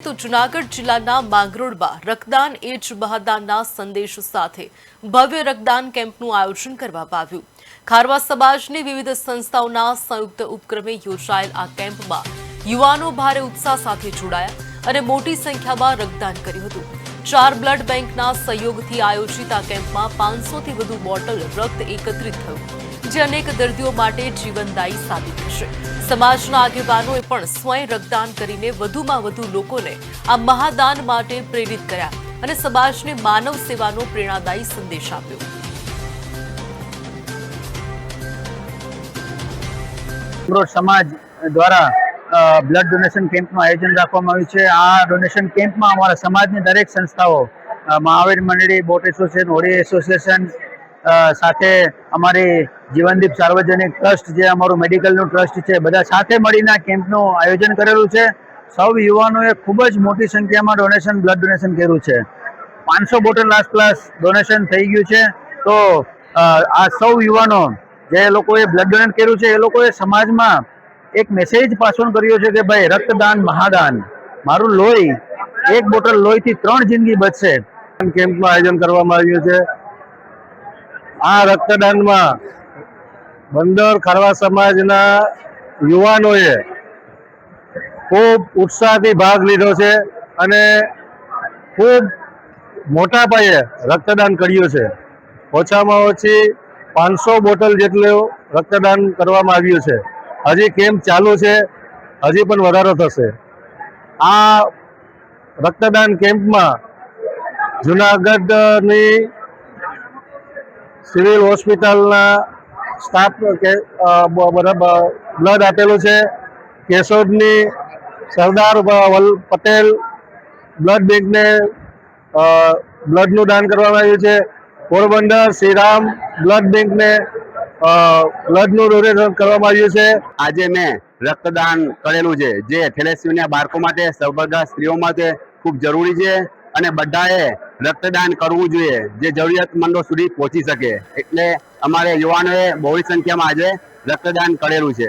તો જૂનાગઢ જિલ્લાના માંગરોળમાં રક્તદાન એ જ મહાદાનના સંદેશ સાથે ભવ્ય રક્તદાન કેમ્પનું આયોજન કરવામાં આવ્યું। ખારવા સમાજની વિવિધ સંસ્થાઓના સંયુક્ત ઉપક્રમે યોજાયેલ આ કેમ્પમાં યુવાનો ભારે ઉત્સાહ સાથે જોડાયા અને મોટી સંખ્યામાં રક્તદાન કર્યું હતું। 4 બ્લડ બેંકના સહયોગથી આયોજિત આ કેમ્પમાં 500થી વધુ બોટલ રક્ત એકત્રિત થયું, જે અનેક દર્દીઓ માટે જીવનદાયી સાબિત થશે। સમાજના આગેવાનોએ પણ સ્વયં રક્તદાન કરીને વધુમાં વધુ લોકોને આ મહાદાન માટે પ્રેરિત કર્યા અને સમાજને માનવ સેવાનો પ્રેરણાદાયી સંદેશ આપ્યો। समाज द्वारा ब्लड डोनेशन केम्प आयोजन रखवामां आव्युं छे। आ डोनेशन केम्प में अमरा समाज दरेक संस्थाओं महावीर मंडली, बोट एसोसिएशन, होड़ी एसोसिएशन साथे अमारी जीवनदीप सार्वजनिक ट्रस्ट जे अमारू मेडिकल ट्रस्ट है, बधा साथे मळीने केम्पनुं आयोजन करेलुं छे। सौ युवानोए खूब ज मोटी संख्या में डोनेशन ब्लड डोनेशन कर्युं छे। 500 बोटल आसपास डोनेशन थई गयुं छे। तो आ सौ युवानो जे लोकोए ब्लड डोनेट कर्युं छे ए लोकोए समाजमां एक मेसेज पासोन कर्यो छे के भाई रक्तदान महादान, मारुं लोही, एक बोटल लोहीथी 3 जिंदगी बचशे। केम्पनुं आयोजन करवामां आव्युं छे। आ रक्तदान में बंदर खारवा समाजना युवानोए खूब उत्साहथी भाग लीधो छे अने खूब मोटा पाये रक्तदान कर्युं छे। ओछामां ओછી 500 बोटल जेटલું रक्तदान करवामां आव्युं छे। हजी केम्प चालू छे, हजी पण वधारो थशे। आ रक्तदान केम्प में जूनागढ़नी सिविल होस्पिटल स्टाफ ब्लड आपेलू है। केशोदनी सरदार पटेल ब्लड बैंक ने ब्लड नु दान करवामां आव्युं छे। पोरबंदर श्रीराम ब्लड बैंक ने ब्लड नु डोनेशन करवामां आव्युं छे। आज मैं रक्तदान करेलू है, जे थेलेसिमिया बाळको माटे, सौभाग्य स्त्रीओ माटे खूब जरूरी है અને બધાએ રક્તદાન કરવું જોઈએ, જે જરૂરિયાતમંદો સુધી પહોંચી શકે। એટલે અમારે યુવાનોએ બહોળી સંખ્યામાં આજે રક્તદાન કરેલું છે।